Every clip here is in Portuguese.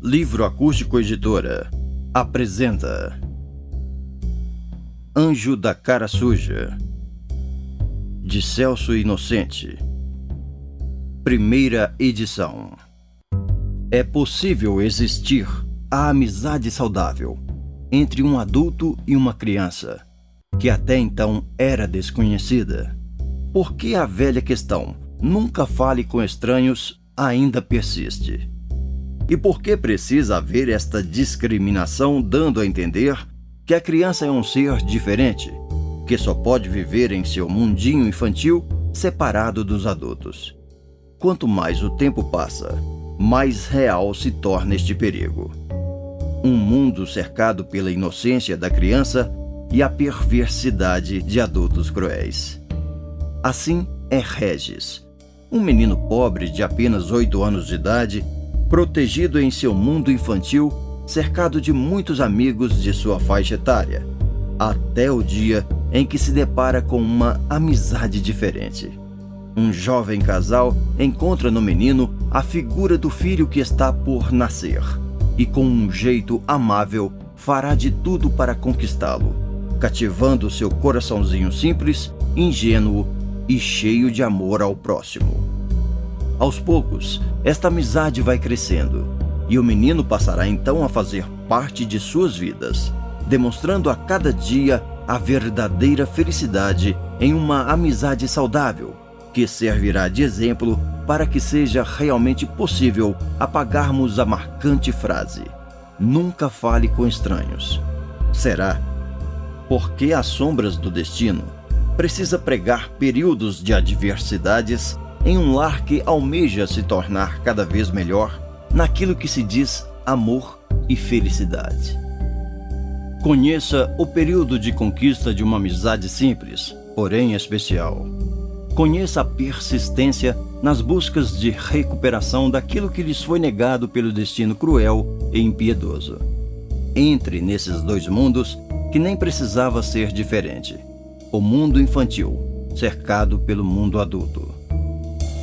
Livro Acústico Editora apresenta Anjo da Cara Suja, de Celso Inocente. Primeira edição. É possível existir a amizade saudável entre um adulto e uma criança, que até então era desconhecida. Por que a velha questão, nunca fale com estranhos, ainda persiste? E por que precisa haver esta discriminação, dando a entender que a criança é um ser diferente, que só pode viver em seu mundinho infantil, separado dos adultos? Quanto mais o tempo passa, mais real se torna este perigo. Um mundo cercado pela inocência da criança e a perversidade de adultos cruéis. Assim é Regis, um menino pobre de apenas 8 anos de idade, protegido em seu mundo infantil, cercado de muitos amigos de sua faixa etária, até o dia em que se depara com uma amizade diferente. Um jovem casal encontra no menino a figura do filho que está por nascer, e com um jeito amável fará de tudo para conquistá-lo, cativando seu coraçãozinho simples, ingênuo e cheio de amor ao próximo. Aos poucos, esta amizade vai crescendo, e o menino passará então a fazer parte de suas vidas, demonstrando a cada dia a verdadeira felicidade em uma amizade saudável, que servirá de exemplo para que seja realmente possível apagarmos a marcante frase: nunca fale com estranhos. Será? Porque as sombras do destino precisa pregar períodos de adversidades em um lar que almeja se tornar cada vez melhor naquilo que se diz amor e felicidade. Conheça o período de conquista de uma amizade simples, porém especial. Conheça a persistência nas buscas de recuperação daquilo que lhes foi negado pelo destino cruel e impiedoso. Entre nesses dois mundos que nem precisava ser diferente: o mundo infantil, cercado pelo mundo adulto.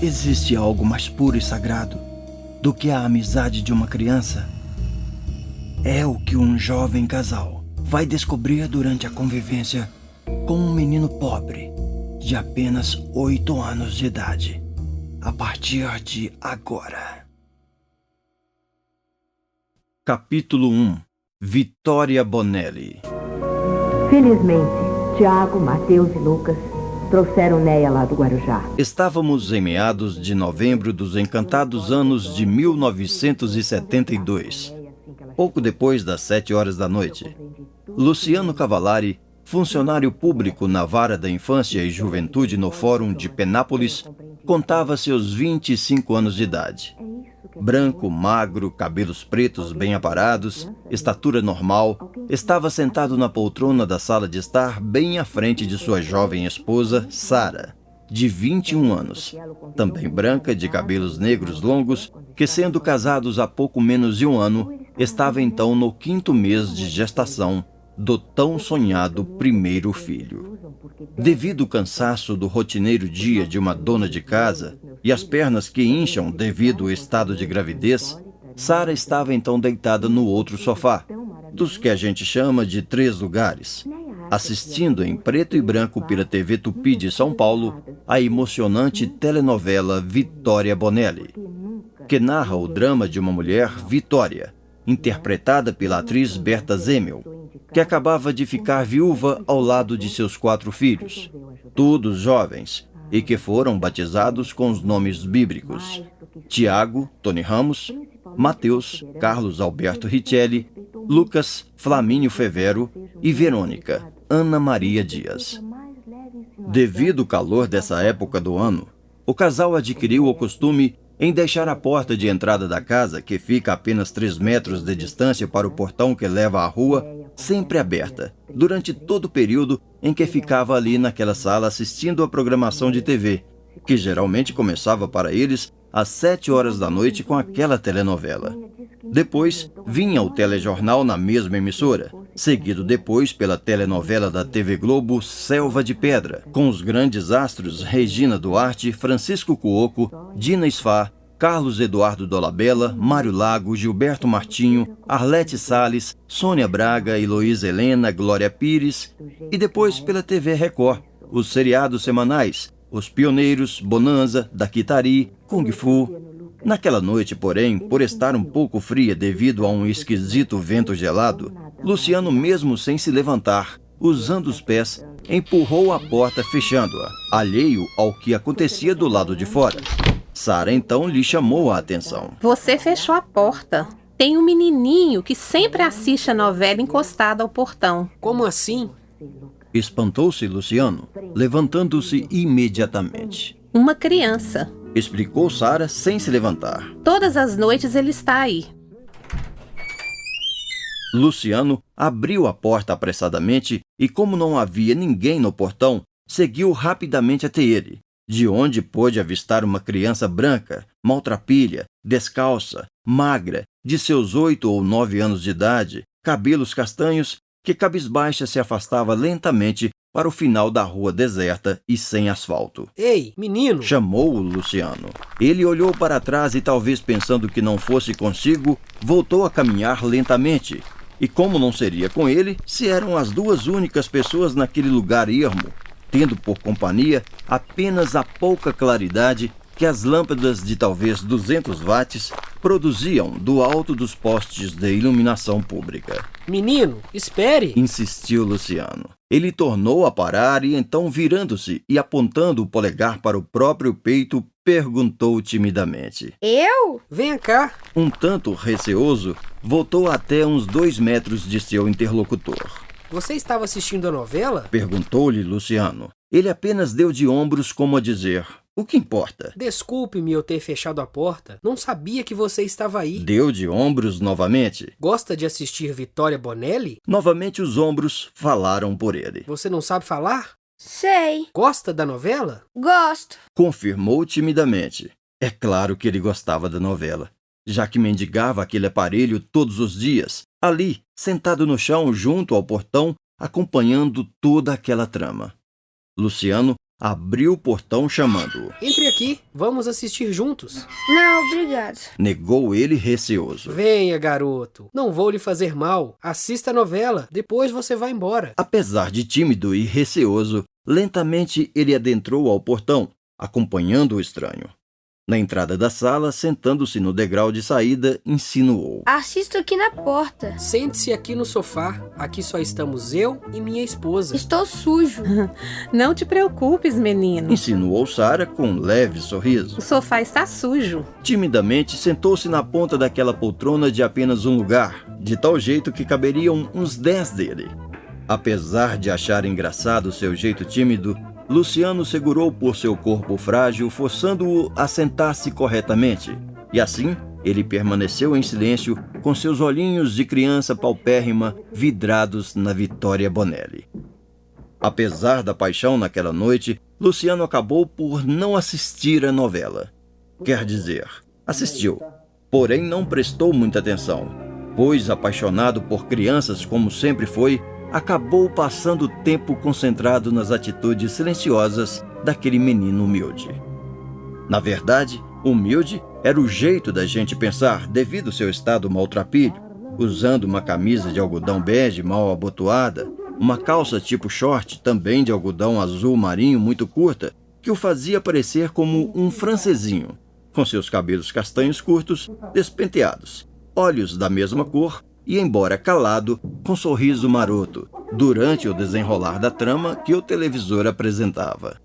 Existe algo mais puro e sagrado do que a amizade de uma criança? É o que um jovem casal vai descobrir durante a convivência com um menino pobre de apenas 8 anos de idade, a partir de agora. Capítulo 1. Vitória Bonelli. Felizmente, Tiago, Mateus e Lucas trouxeram Neia lá do Guarujá. Estávamos em meados de novembro dos encantados anos de 1972, pouco depois das 7 horas da noite. Luciano Cavalari, funcionário público na Vara da Infância e Juventude no Fórum de Penápolis, contava seus 25 anos de idade. Branco, magro, cabelos pretos bem aparados, estatura normal, estava sentado na poltrona da sala de estar bem à frente de sua jovem esposa, Sara, de 21 anos, também branca, de cabelos negros longos, que, sendo casados há pouco menos de um ano, estava então no 5º mês de gestação do tão sonhado primeiro filho. Devido ao cansaço do rotineiro dia de uma dona de casa e as pernas que incham devido ao estado de gravidez, Sara estava então deitada no outro sofá, dos que a gente chama de 3 lugares, assistindo em preto e branco pela TV Tupi de São Paulo a emocionante telenovela Vitória Bonelli, que narra o drama de uma mulher, Vitória, interpretada pela atriz Berta Zemel, que acabava de ficar viúva ao lado de seus 4 filhos, todos jovens, e que foram batizados com os nomes bíblicos: Tiago, Tony Ramos; Mateus, Carlos Alberto Richelli; Lucas, Flamínio Fevero; e Verônica, Ana Maria Dias. Devido ao calor dessa época do ano, o casal adquiriu o costume em deixar a porta de entrada da casa, que fica a apenas 3 metros de distância para o portão que leva à rua, sempre aberta, durante todo o período em que ficava ali naquela sala assistindo a programação de TV, que geralmente começava para eles às 7 horas da noite com aquela telenovela. Depois vinha o telejornal na mesma emissora, seguido depois pela telenovela da TV Globo Selva de Pedra, com os grandes astros Regina Duarte, Francisco Cuoco, Dina Sfar, Carlos Eduardo Dolabella, Mário Lago, Gilberto Martinho, Arlete Salles, Sônia Braga, Heloísa Helena, Glória Pires e depois pela TV Record, os seriados semanais, Os Pioneiros, Bonanza, Daquitari, Kung Fu. Naquela noite, porém, por estar um pouco fria devido a um esquisito vento gelado, Luciano, mesmo sem se levantar, usando os pés, empurrou a porta fechando-a, alheio ao que acontecia do lado de fora. Sara então lhe chamou a atenção. Você fechou a porta. Tem um menininho que sempre assiste a novela encostado ao portão. Como assim? Espantou-se Luciano, levantando-se imediatamente. Uma criança. Explicou Sara sem se levantar. Todas as noites ele está aí. Luciano abriu a porta apressadamente e, como não havia ninguém no portão, seguiu rapidamente até ele, de onde pôde avistar uma criança branca, maltrapilha, descalça, magra, de seus 8 ou 9 anos de idade, cabelos castanhos, que cabisbaixa se afastava lentamente para o final da rua deserta e sem asfalto. Ei, menino! Chamou-o Luciano. Ele olhou para trás e, talvez pensando que não fosse consigo, voltou a caminhar lentamente. E como não seria com ele, se eram as duas únicas pessoas naquele lugar ermo, tendo por companhia apenas a pouca claridade que as lâmpadas de talvez 200 watts produziam do alto dos postes de iluminação pública. Menino, espere! Insistiu Luciano. Ele tornou a parar e então, virando-se e apontando o polegar para o próprio peito, perguntou timidamente. Eu? Venha cá! Um tanto receoso, voltou até uns 2 metros de seu interlocutor. Você estava assistindo a novela? Perguntou-lhe Luciano. Ele apenas deu de ombros como a dizer, o que importa? Desculpe-me eu ter fechado a porta. Não sabia que você estava aí. Deu de ombros novamente. Gosta de assistir Vitória Bonelli? Novamente os ombros falaram por ele. Você não sabe falar? Sei. Gosta da novela? Gosto. Confirmou timidamente. É claro que ele gostava da novela, já que mendigava aquele aparelho todos os dias, ali, sentado no chão junto ao portão, acompanhando toda aquela trama. Luciano abriu o portão chamando-o. Entre aqui, vamos assistir juntos. Não, obrigado. Negou ele receoso. Venha, garoto. Não vou lhe fazer mal. Assista a novela, depois você vai embora. Apesar de tímido e receoso, lentamente ele adentrou ao portão, acompanhando o estranho. Na entrada da sala, sentando-se no degrau de saída, insinuou. Assisto aqui na porta. Sente-se aqui no sofá. Aqui só estamos eu e minha esposa. Estou sujo. Não te preocupes, menino. Insinuou Sara com um leve sorriso. O sofá está sujo. Timidamente, sentou-se na ponta daquela poltrona de apenas um lugar, de tal jeito que caberiam uns 10 dele. Apesar de achar engraçado seu jeito tímido, Luciano segurou por seu corpo frágil, forçando-o a sentar-se corretamente. E assim, ele permaneceu em silêncio, com seus olhinhos de criança paupérrima vidrados na Vitória Bonelli. Apesar da paixão naquela noite, Luciano acabou por não assistir à novela. Quer dizer, assistiu, porém não prestou muita atenção, pois, apaixonado por crianças como sempre foi, acabou passando o tempo concentrado nas atitudes silenciosas daquele menino humilde. Na verdade, humilde era o jeito da gente pensar devido ao seu estado maltrapilho, usando uma camisa de algodão bege mal abotoada, uma calça tipo short também de algodão azul marinho muito curta, que o fazia parecer como um francesinho, com seus cabelos castanhos curtos, despenteados, olhos da mesma cor, e, embora calado, com sorriso maroto, durante o desenrolar da trama que o televisor apresentava.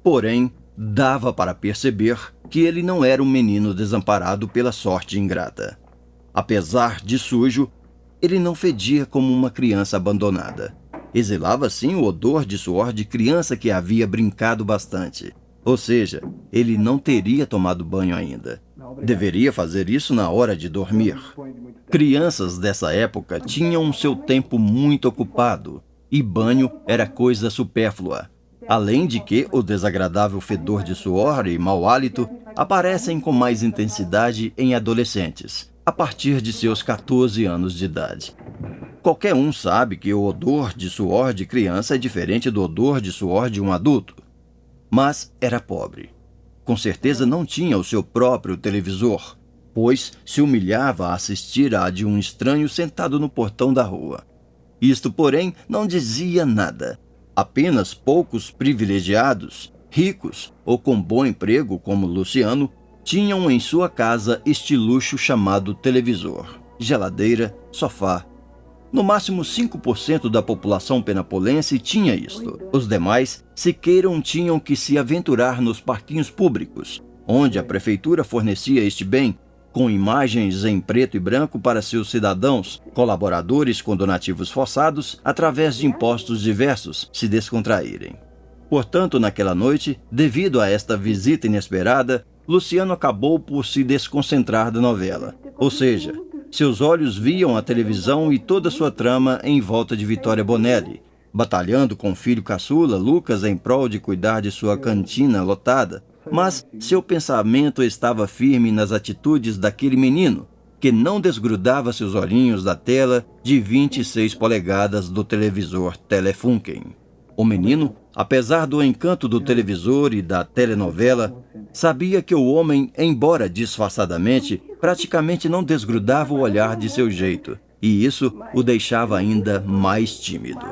Porém, dava para perceber que ele não era um menino desamparado pela sorte ingrata. Apesar de sujo, ele não fedia como uma criança abandonada. Exilava, sim, o odor de suor de criança que havia brincado bastante. Ou seja, ele não teria tomado banho ainda. Deveria fazer isso na hora de dormir. Crianças dessa época tinham seu tempo muito ocupado, e banho era coisa supérflua. Além de que o desagradável fedor de suor e mau hálito aparecem com mais intensidade em adolescentes, a partir de seus 14 anos de idade. Qualquer um sabe que o odor de suor de criança é diferente do odor de suor de um adulto. Mas era pobre. Com certeza não tinha o seu próprio televisor, pois se humilhava a assistir à de um estranho sentado no portão da rua. Isto, porém, não dizia nada. Apenas poucos privilegiados, ricos ou com bom emprego, como Luciano, tinham em sua casa este luxo chamado televisor, geladeira, sofá. No máximo 5% da população penapolense tinha isto. Os demais sequer tinham que se aventurar nos parquinhos públicos, onde a prefeitura fornecia este bem com imagens em preto e branco para seus cidadãos, colaboradores com donativos forçados, através de impostos diversos, se descontraírem. Portanto, naquela noite, devido a esta visita inesperada, Luciano acabou por se desconcentrar da novela. Ou seja, seus olhos viam a televisão e toda sua trama em volta de Vitória Bonelli, batalhando com o filho caçula, Lucas, em prol de cuidar de sua cantina lotada. Mas seu pensamento estava firme nas atitudes daquele menino, que não desgrudava seus olhinhos da tela de 26 polegadas do televisor Telefunken. O menino, apesar do encanto do televisor e da telenovela, sabia que o homem, embora disfarçadamente, praticamente não desgrudava o olhar de seu jeito, e isso o deixava ainda mais tímido.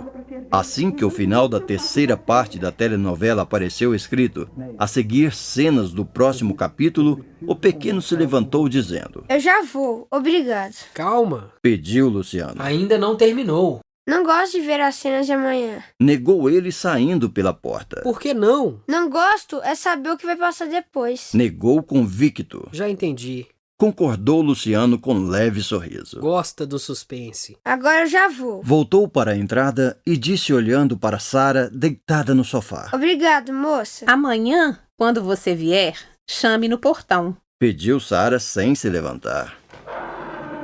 Assim que o final da terceira parte da telenovela apareceu escrito, a seguir cenas do próximo capítulo, o pequeno se levantou dizendo: Eu já vou, obrigado. Calma, pediu Luciano. ainda não terminou. Não gosto de ver as cenas de amanhã. Negou ele saindo pela porta. Por que não? Não gosto é saber o que vai passar depois. Negou convicto. Já entendi. Concordou Luciano com leve sorriso. Gosta do suspense. Agora eu já vou. Voltou para a entrada e disse olhando para Sara deitada no sofá. Obrigado, moça. Amanhã, quando você vier, chame no portão. Pediu Sara sem se levantar.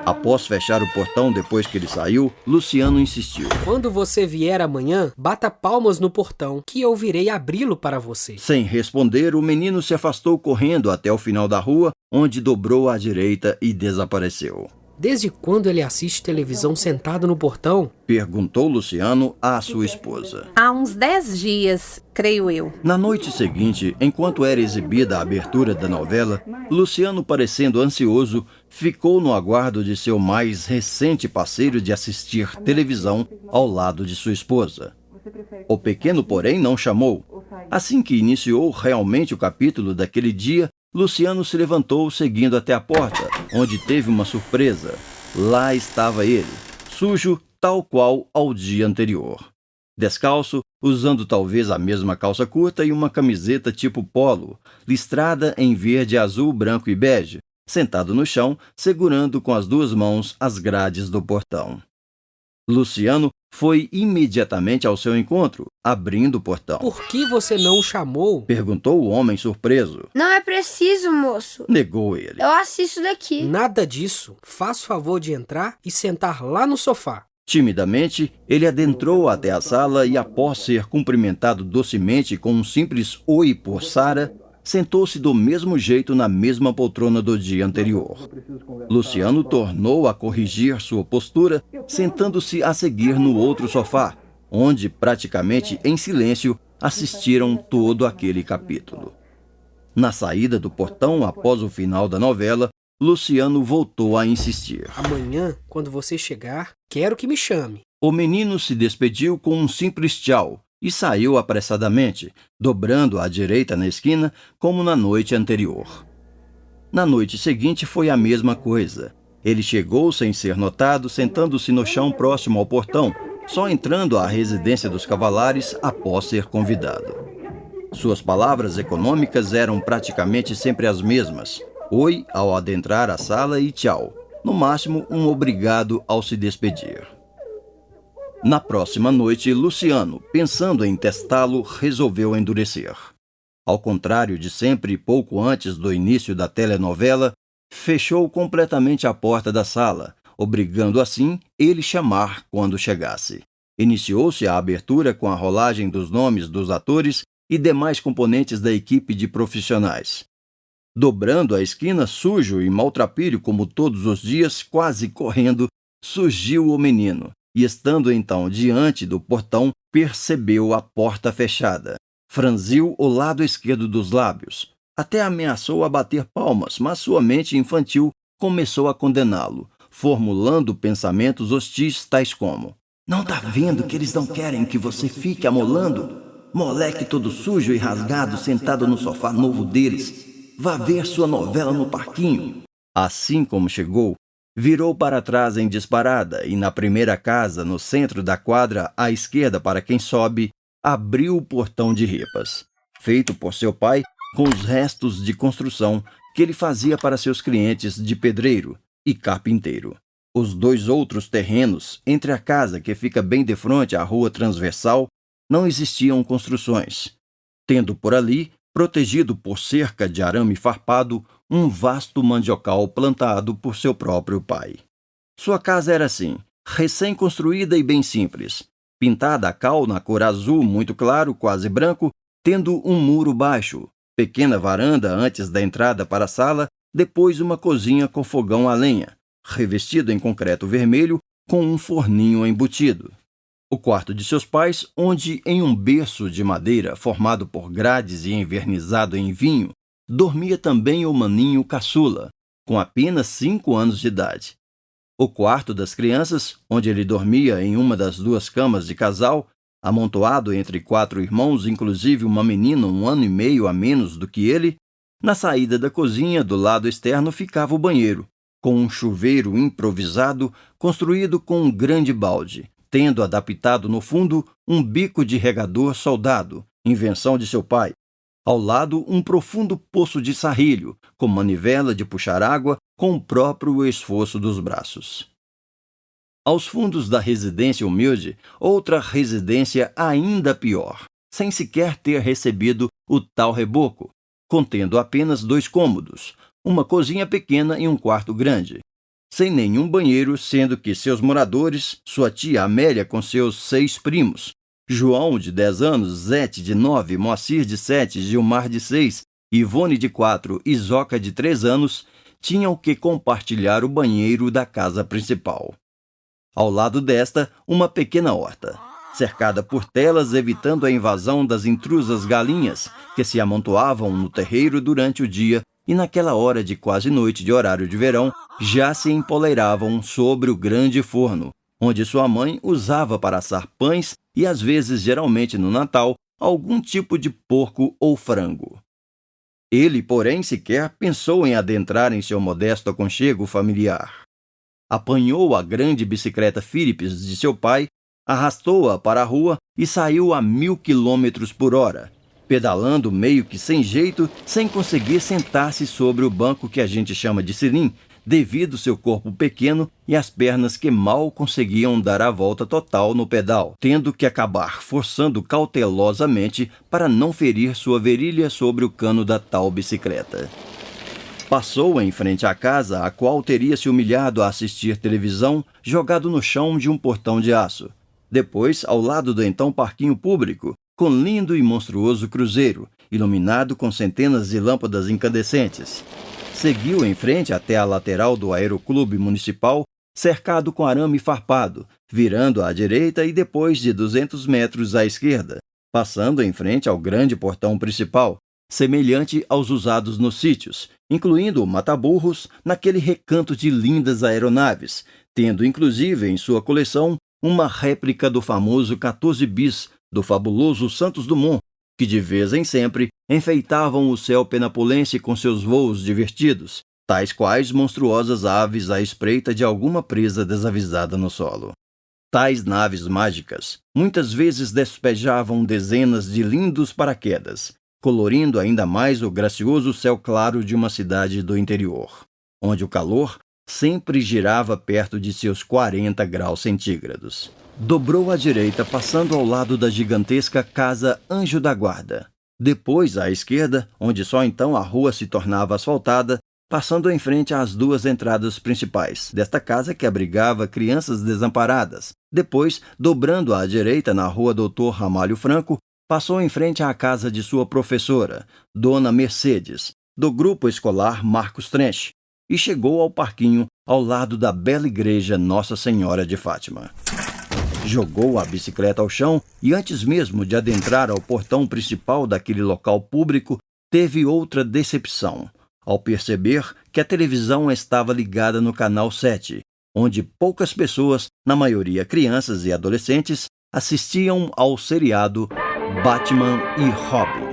Após fechar o portão depois que ele saiu, Luciano insistiu. Quando você vier amanhã, bata palmas no portão, que eu virei abri-lo para você. Sem responder, o menino se afastou correndo até o final da rua, onde dobrou à direita e desapareceu. Desde quando ele assiste televisão sentado no portão? Perguntou Luciano à sua esposa. Há uns 10 dias, creio eu. Na noite seguinte, enquanto era exibida a abertura da novela, Luciano, parecendo ansioso, ficou no aguardo de seu mais recente parceiro de assistir televisão ao lado de sua esposa. O pequeno, porém, não chamou. Assim que iniciou realmente o capítulo daquele dia, Luciano se levantou seguindo até a porta, onde teve uma surpresa. Lá estava ele, sujo tal qual ao dia anterior. Descalço, usando talvez a mesma calça curta e uma camiseta tipo polo, listrada em verde, azul, branco e bege, sentado no chão, segurando com as duas mãos as grades do portão. Luciano foi imediatamente ao seu encontro, abrindo o portão. Por que você não o chamou? Perguntou o homem surpreso. Não é preciso, moço. Negou ele. Eu assisto daqui. Nada disso. Faça o favor de entrar e sentar lá no sofá. Timidamente, ele adentrou até a sala e, após ser cumprimentado docemente com um simples oi por Sara, sentou-se do mesmo jeito na mesma poltrona do dia anterior. Luciano tornou a corrigir sua postura, sentando-se a seguir no outro sofá, onde, praticamente em silêncio, assistiram todo aquele capítulo. Na saída do portão, após o final da novela, Luciano voltou a insistir. Amanhã, quando você chegar, quero que me chame. O menino se despediu com um simples tchau e saiu apressadamente, dobrando à direita na esquina, como na noite anterior. Na noite seguinte foi a mesma coisa. Ele chegou sem ser notado, sentando-se no chão próximo ao portão, só entrando à residência dos Cavalares após ser convidado. Suas palavras econômicas eram praticamente sempre as mesmas. Oi ao adentrar a sala e tchau. No máximo, um obrigado ao se despedir. Na próxima noite, Luciano, pensando em testá-lo, resolveu endurecer. Ao contrário de sempre, pouco antes do início da telenovela, fechou completamente a porta da sala, obrigando assim ele chamar quando chegasse. Iniciou-se a abertura com a rolagem dos nomes dos atores e demais componentes da equipe de profissionais. Dobrando a esquina, sujo e maltrapilho como todos os dias, quase correndo, surgiu o menino. E estando então diante do portão, percebeu a porta fechada. Franziu o lado esquerdo dos lábios. Até ameaçou a bater palmas, mas sua mente infantil começou a condená-lo, formulando pensamentos hostis tais como: "Não tá vendo que eles não querem que você fique amolando? Moleque todo sujo e rasgado sentado no sofá novo deles. Vá ver sua novela no parquinho." Assim como chegou, virou para trás em disparada e na primeira casa, no centro da quadra, à esquerda para quem sobe, abriu o portão de ripas, feito por seu pai com os restos de construção que ele fazia para seus clientes de pedreiro e carpinteiro. Os 2 outros terrenos, entre a casa que fica bem de frente à rua transversal, não existiam construções, tendo por ali, protegido por cerca de arame farpado, um vasto mandiocal plantado por seu próprio pai. Sua casa era assim, recém-construída e bem simples, pintada a cal na cor azul muito claro, quase branco, tendo um muro baixo, pequena varanda antes da entrada para a sala, depois uma cozinha com fogão a lenha, revestido em concreto vermelho com um forninho embutido. O quarto de seus pais, onde, em um berço de madeira formado por grades e envernizado em vinho, dormia também o maninho caçula, com apenas 5 anos de idade. O quarto das crianças, onde ele dormia em uma das 2 camas de casal, amontoado entre 4 irmãos, inclusive uma menina 1 ano e meio a menos do que ele, na saída da cozinha, do lado externo, ficava o banheiro, com um chuveiro improvisado construído com um grande balde, tendo adaptado no fundo um bico de regador soldado, invenção de seu pai. Ao lado, um profundo poço de sarrilho, com manivela de puxar água com o próprio esforço dos braços. Aos fundos da residência humilde, outra residência ainda pior, sem sequer ter recebido o tal reboco, contendo apenas 2 cômodos, uma cozinha pequena e um quarto grande, sem nenhum banheiro, sendo que seus moradores, sua tia Amélia com seus 6 primos, João, de 10 anos, Zete, de 9, Moacir, de 7, Gilmar, de 6, Ivone, de 4 e Zoca, de 3 anos, tinham que compartilhar o banheiro da casa principal. Ao lado desta, uma pequena horta, cercada por telas evitando a invasão das intrusas galinhas que se amontoavam no terreiro durante o dia e naquela hora de quase noite de horário de verão já se empoleiravam sobre o grande forno, onde sua mãe usava para assar pães e às vezes, geralmente no Natal, algum tipo de porco ou frango. Ele, porém, sequer pensou em adentrar em seu modesto aconchego familiar. Apanhou a grande bicicleta Philips de seu pai, arrastou-a para a rua e saiu a 1000 km por hora, pedalando meio que sem jeito, sem conseguir sentar-se sobre o banco que a gente chama de cilim, devido seu corpo pequeno e as pernas que mal conseguiam dar a volta total no pedal, tendo que acabar forçando cautelosamente para não ferir sua virilha sobre o cano da tal bicicleta. Passou em frente à casa, a qual teria se humilhado a assistir televisão, jogado no chão de um portão de aço. Depois, ao lado do então parquinho público, com lindo e monstruoso cruzeiro, iluminado com centenas de lâmpadas incandescentes. Seguiu em frente até a lateral do aeroclube municipal, cercado com arame farpado, virando à direita e depois de 200 metros à esquerda, passando em frente ao grande portão principal, semelhante aos usados nos sítios, incluindo o mata-burros naquele recanto de lindas aeronaves, tendo inclusive em sua coleção uma réplica do famoso 14 bis do fabuloso Santos Dumont, que de vez em sempre enfeitavam o céu penapolense com seus voos divertidos, tais quais monstruosas aves à espreita de alguma presa desavisada no solo. Tais naves mágicas muitas vezes despejavam dezenas de lindos paraquedas, colorindo ainda mais o gracioso céu claro de uma cidade do interior, onde o calor sempre girava perto de seus 40 graus centígrados. Dobrou à direita, passando ao lado da gigantesca Casa Anjo da Guarda. Depois, à esquerda, onde só então a rua se tornava asfaltada, passando em frente às 2 entradas principais desta casa que abrigava crianças desamparadas. Depois, dobrando à direita na rua Doutor Ramalho Franco, passou em frente à casa de sua professora, Dona Mercedes, do grupo escolar Marcos Trench, e chegou ao parquinho ao lado da bela igreja Nossa Senhora de Fátima. Jogou a bicicleta ao chão e, antes mesmo de adentrar ao portão principal daquele local público, teve outra decepção ao perceber que a televisão estava ligada no canal 7, onde poucas pessoas, na maioria crianças e adolescentes, assistiam ao seriado Batman e Robin.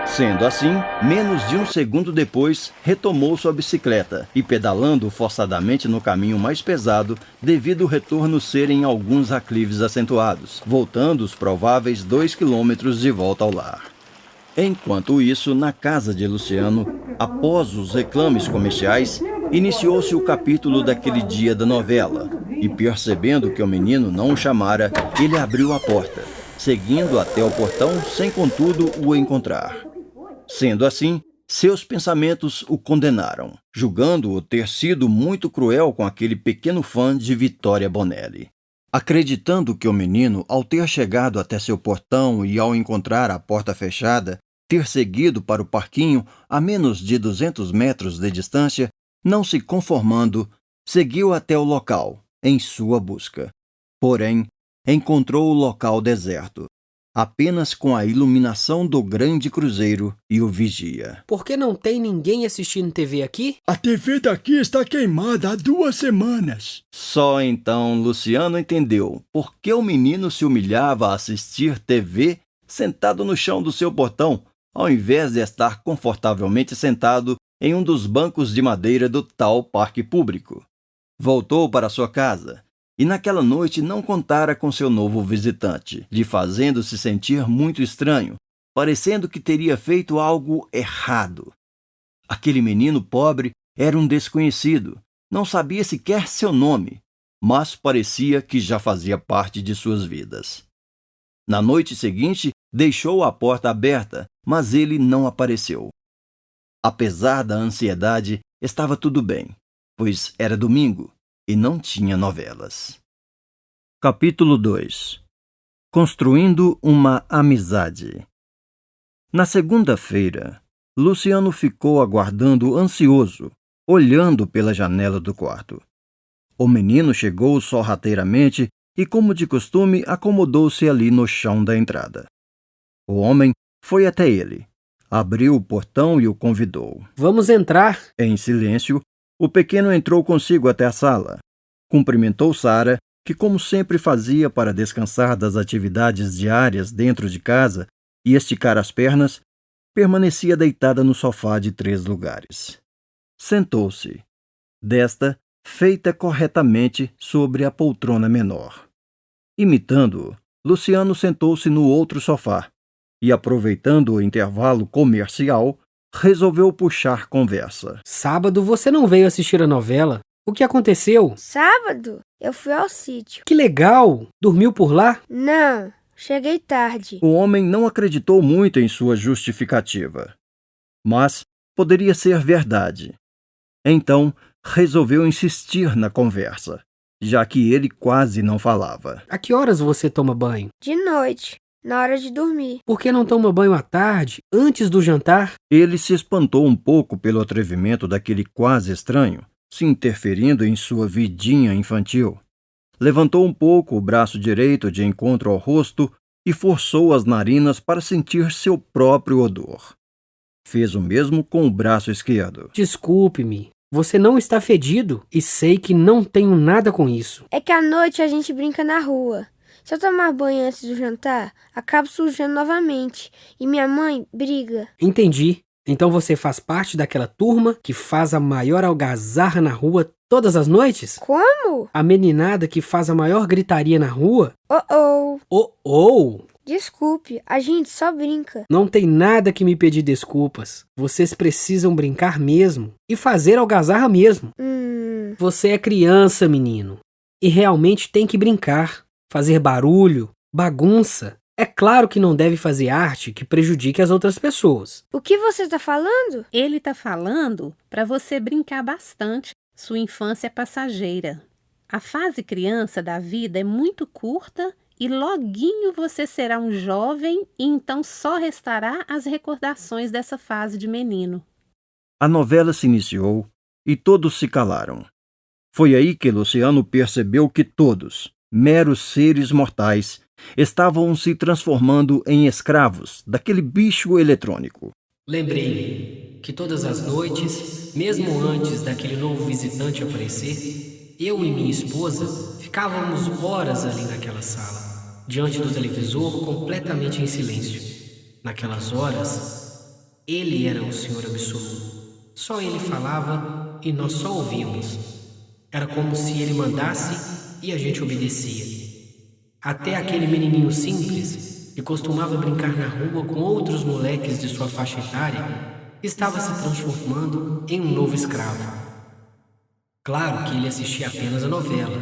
Sendo assim, menos de um segundo depois, retomou sua bicicleta e, pedalando forçadamente no caminho mais pesado, devido ao retorno ser em alguns aclives acentuados, voltando os prováveis 2 quilômetros de volta ao lar. Enquanto isso, na casa de Luciano, após os reclames comerciais, iniciou-se o capítulo daquele dia da novela, e percebendo que o menino não o chamara, ele abriu a porta, seguindo até o portão sem, contudo, o encontrar. Sendo assim, seus pensamentos o condenaram, julgando-o ter sido muito cruel com aquele pequeno fã de Vittoria Bonelli. Acreditando que o menino, ao ter chegado até seu portão e ao encontrar a porta fechada, ter seguido para o parquinho a menos de 200 metros de distância, não se conformando, seguiu até o local, em sua busca. Porém, encontrou o local deserto, apenas com a iluminação do grande cruzeiro e o vigia. Por que não tem ninguém assistindo TV aqui? A TV daqui está queimada há 2 semanas. Só então Luciano entendeu por que o menino se humilhava a assistir TV sentado no chão do seu portão, ao invés de estar confortavelmente sentado em um dos bancos de madeira do tal parque público. Voltou para sua casa e naquela noite não contara com seu novo visitante, lhe fazendo-se sentir muito estranho, parecendo que teria feito algo errado. Aquele menino pobre era um desconhecido, não sabia sequer seu nome, mas parecia que já fazia parte de suas vidas. Na noite seguinte, deixou a porta aberta, mas ele não apareceu. Apesar da ansiedade, estava tudo bem, pois era domingo e não tinha novelas. Capítulo 2. Construindo uma amizade. Na segunda-feira, Luciano ficou aguardando ansioso, olhando pela janela do quarto. O menino chegou sorrateiramente e, como de costume, acomodou-se ali no chão da entrada. O homem foi até ele, abriu o portão e o convidou. Vamos entrar. Em silêncio, o pequeno entrou consigo até a sala. Cumprimentou Sara, que como sempre fazia para descansar das atividades diárias dentro de casa e esticar as pernas, permanecia deitada no sofá de 3 lugares. Sentou-se, desta feita corretamente sobre a poltrona menor. Imitando-o, Luciano sentou-se no outro sofá e, aproveitando o intervalo comercial, resolveu puxar conversa. Sábado você não veio assistir a novela. O que aconteceu? Sábado, eu fui ao sítio. Que legal! Dormiu por lá? Não, cheguei tarde. O homem não acreditou muito em sua justificativa, mas poderia ser verdade. Então, resolveu insistir na conversa, já que ele quase não falava. A que horas você toma banho? De noite, na hora de dormir. Por que não toma banho à tarde, antes do jantar? Ele se espantou um pouco pelo atrevimento daquele quase estranho, se interferindo em sua vidinha infantil. Levantou um pouco o braço direito de encontro ao rosto e forçou as narinas para sentir seu próprio odor. Fez o mesmo com o braço esquerdo. Desculpe-me, você não está fedido e sei que não tenho nada com isso. É que à noite a gente brinca na rua. Se eu tomar banho antes do jantar, acabo sujando novamente e minha mãe briga. Entendi. Então você faz parte daquela turma que faz a maior algazarra na rua todas as noites? Como? A meninada que faz a maior gritaria na rua? Oh. Oh! Desculpe, a gente só brinca. Não tem nada que me pedir desculpas. Vocês precisam brincar mesmo e fazer algazarra mesmo. Você é criança, menino, e realmente tem que brincar, fazer barulho, bagunça. É claro que não deve fazer arte que prejudique as outras pessoas. O que você está falando? Ele está falando para você brincar bastante. Sua infância é passageira. A fase criança da vida é muito curta e loguinho você será um jovem e então só restará as recordações dessa fase de menino. A novela se iniciou e todos se calaram. Foi aí que Luciano percebeu que todos, meros seres mortais, estavam se transformando em escravos daquele bicho eletrônico. Lembrei-me que todas as noites, mesmo antes daquele novo visitante aparecer, eu e minha esposa ficávamos horas ali naquela sala, diante do televisor, completamente em silêncio. Naquelas horas, ele era o Senhor Absoluto. Só ele falava e nós só ouvíamos. Era como se ele mandasse e a gente obedecia. Até aquele menininho simples, que costumava brincar na rua com outros moleques de sua faixa etária, estava se transformando em um novo escravo. Claro que ele assistia apenas a novela,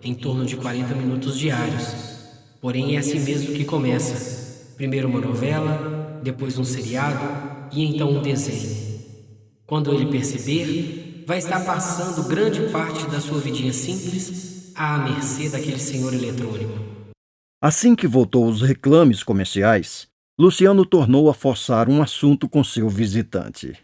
em torno de 40 minutos diários. Porém é assim mesmo que começa. Primeiro uma novela, depois um seriado e então um desenho. Quando ele perceber, vai estar passando grande parte da sua vidinha simples à mercê daquele senhor eletrônico. Assim que voltou os reclames comerciais, Luciano tornou a forçar um assunto com seu visitante.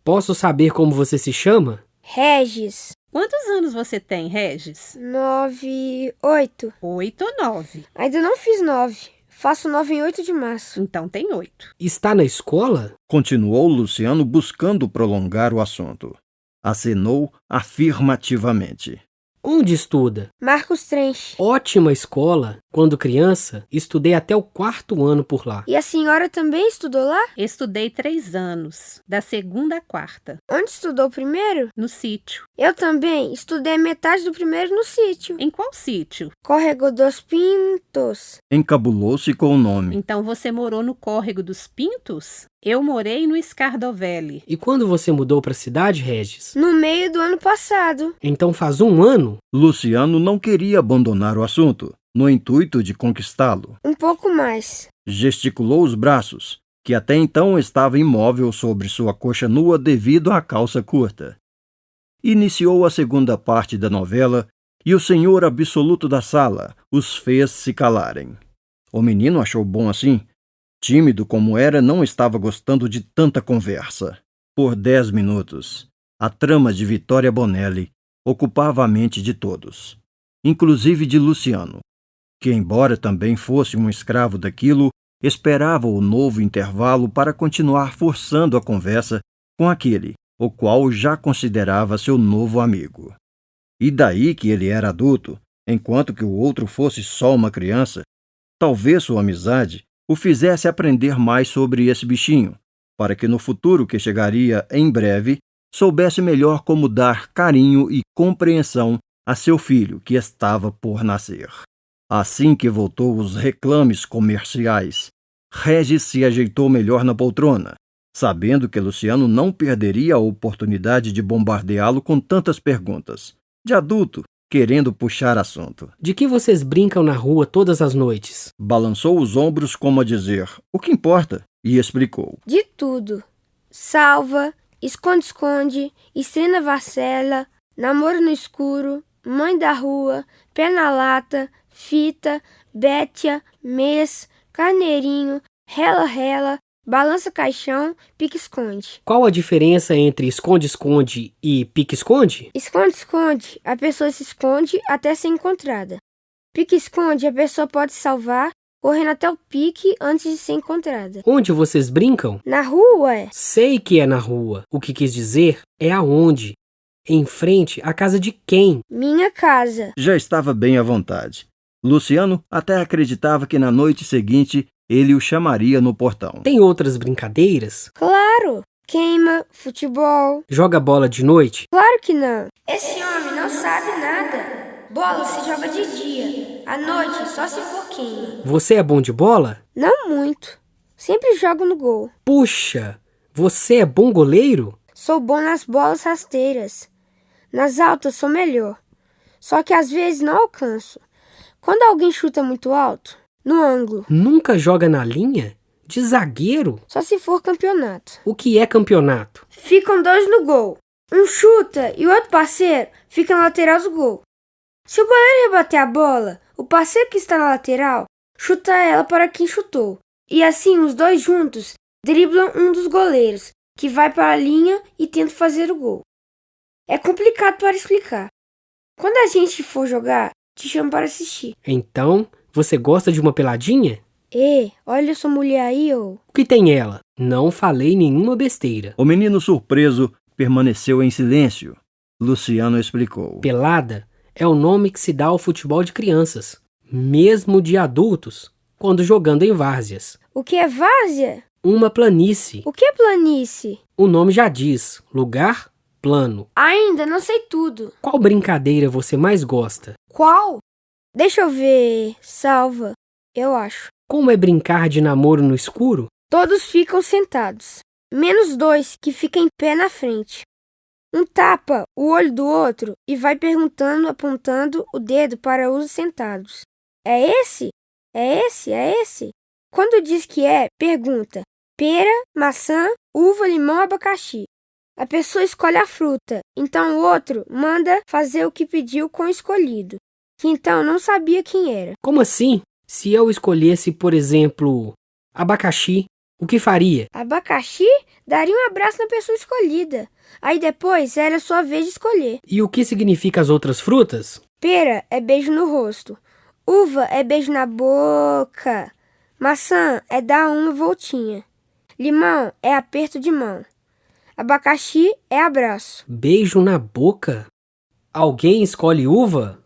Posso saber como você se chama? Regis. Quantos anos você tem, Regis? 9, 8. 8 ou 9? Ainda não fiz 9. Faço 9 em 8 de março. Então tem 8. Está na escola? Continuou Luciano buscando prolongar o assunto. Acenou afirmativamente. Onde estuda? Marcos Trench. Ótima escola. Quando criança, estudei até o 4º ano por lá. E a senhora também estudou lá? Estudei 3 anos, da 2ª à 4ª, Onde estudou primeiro? no sítio. Eu também estudei a metade do primeiro no sítio. Em qual sítio? Córrego dos Pintos. Encabulou-se com o nome. Então você morou no Córrego dos Pintos? Eu morei no Scardovelli. E quando você mudou para a cidade, Regis? No meio do ano passado. Então faz 1 ano? Luciano não queria abandonar o assunto, no intuito de conquistá-lo. Um pouco mais. Gesticulou os braços, que até então estava imóvel sobre sua coxa nua devido à calça curta. Iniciou a segunda parte da novela e o senhor absoluto da sala os fez se calarem. O menino achou bom assim. Tímido como era, não estava gostando de tanta conversa. Por 10 minutos, a trama de Vitória Bonelli ocupava a mente de todos, inclusive de Luciano, que, embora também fosse um escravo daquilo, esperava o novo intervalo para continuar forçando a conversa com aquele, o qual já considerava seu novo amigo. E daí que ele era adulto, enquanto que o outro fosse só uma criança, talvez sua amizade o fizesse aprender mais sobre esse bichinho, para que no futuro que chegaria em breve, soubesse melhor como dar carinho e compreensão a seu filho que estava por nascer. Assim que voltou os reclames comerciais, Regis se ajeitou melhor na poltrona, sabendo que Luciano não perderia a oportunidade de bombardeá-lo com tantas perguntas, de adulto, querendo puxar assunto. De que vocês brincam na rua todas as noites? Balançou os ombros como a dizer, o que importa? E explicou. De tudo. Salva, esconde-esconde, estrena varcela, namoro no escuro, mãe da rua, pé na lata, fita, bétia, mês, carneirinho, rela-rela, balança caixão, pique-esconde. Qual a diferença entre esconde-esconde e pique-esconde? Esconde-esconde, a pessoa se esconde até ser encontrada. Pique-esconde, a pessoa pode salvar, correndo até o pique antes de ser encontrada. Onde vocês brincam? Na rua, é. Sei que é na rua. O que quis dizer é aonde. Em frente à casa de quem? Minha casa. Já estava bem à vontade. Luciano até acreditava que na noite seguinte ele o chamaria no portão. Tem outras brincadeiras? Claro. Queima, futebol. Joga bola de noite? Claro que não. Esse homem não sabe nada. Bola se joga de dia. À noite, só se for queima. Você é bom de bola? Não muito. Sempre jogo no gol. Puxa, você é bom goleiro? Sou bom nas bolas rasteiras. Nas altas sou melhor. Só que às vezes não alcanço. Quando alguém chuta muito alto, no ângulo. Nunca joga na linha? De zagueiro? Só se for campeonato. O que é campeonato? Ficam 2 no gol. Um chuta e o outro parceiro fica na lateral do gol. Se o goleiro rebater a bola, o parceiro que está na lateral chuta ela para quem chutou. E assim os dois juntos driblam um dos goleiros, que vai para a linha e tenta fazer o gol. É complicado para explicar. Quando a gente for jogar, te chamo para assistir. Então, você gosta de uma peladinha? Ei, olha sua mulher aí, ô. O que tem ela? Não falei nenhuma besteira. O menino surpreso permaneceu em silêncio. Luciano explicou. Pelada é o nome que se dá ao futebol de crianças, mesmo de adultos, quando jogando em várzeas. O que é várzea? Uma planície. O que é planície? O nome já diz, lugar plano. Ainda não sei tudo. Qual brincadeira você mais gosta? Qual? Deixa eu ver. Salva, eu acho. Como é brincar de namoro no escuro? Todos ficam sentados, menos dois que ficam em pé na frente. Um tapa o olho do outro e vai perguntando, apontando o dedo para os sentados. É esse? É esse? É esse? Quando diz que é, pergunta: pera, maçã, uva, limão, abacaxi. A pessoa escolhe a fruta, então o outro manda fazer o que pediu com o escolhido, que então não sabia quem era. Como assim? Se eu escolhesse, por exemplo, abacaxi, o que faria? Abacaxi daria um abraço na pessoa escolhida. Aí depois era sua vez de escolher. E o que significa as outras frutas? Pera é beijo no rosto. Uva é beijo na boca. Maçã é dar uma voltinha. Limão é aperto de mão. Abacaxi é abraço. Beijo na boca? Alguém escolhe uva?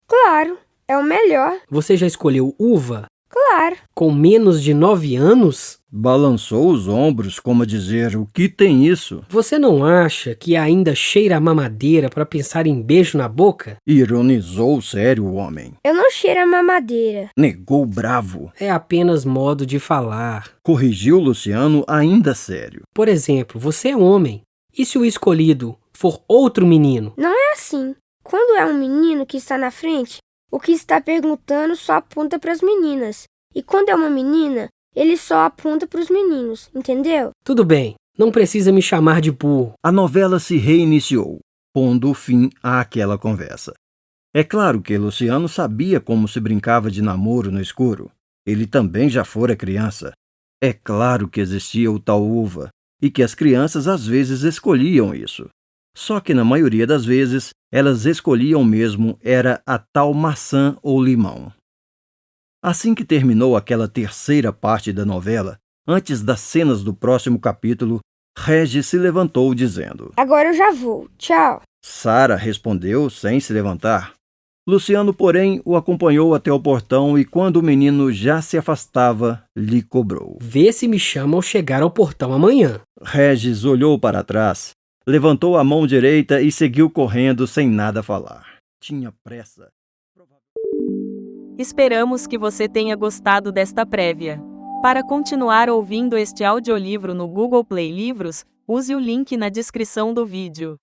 Claro, é o melhor. Você já escolheu uva? Claro. Com menos de 9 anos? Balançou os ombros, como a dizer, o que tem isso? Você não acha que ainda cheira a mamadeira para pensar em beijo na boca? Ironizou sério o homem. Eu não cheiro a mamadeira. Negou bravo. É apenas modo de falar. Corrigiu Luciano ainda sério. Por exemplo, você é homem. E se o escolhido for outro menino? Não é assim. Quando é um menino que está na frente, o que está perguntando só aponta para as meninas. E quando é uma menina, ele só aponta para os meninos, entendeu? Tudo bem, não precisa me chamar de burro. A novela se reiniciou, pondo fim àquela conversa. É claro que Luciano sabia como se brincava de namoro no escuro. Ele também já fora criança. É claro que existia o tal uva, e que as crianças às vezes escolhiam isso. Só que na maioria das vezes, elas escolhiam mesmo era a tal maçã ou limão. Assim que terminou aquela terceira parte da novela, antes das cenas do próximo capítulo, Regis se levantou dizendo: Agora eu já vou. Tchau. Sara respondeu sem se levantar. Luciano, porém, o acompanhou até o portão e, quando o menino já se afastava, lhe cobrou. Vê se me chama ao chegar ao portão amanhã. Regis olhou para trás, levantou a mão direita e seguiu correndo sem nada falar. Tinha pressa. Esperamos que você tenha gostado desta prévia. Para continuar ouvindo este audiolivro no Google Play Livros, use o link na descrição do vídeo.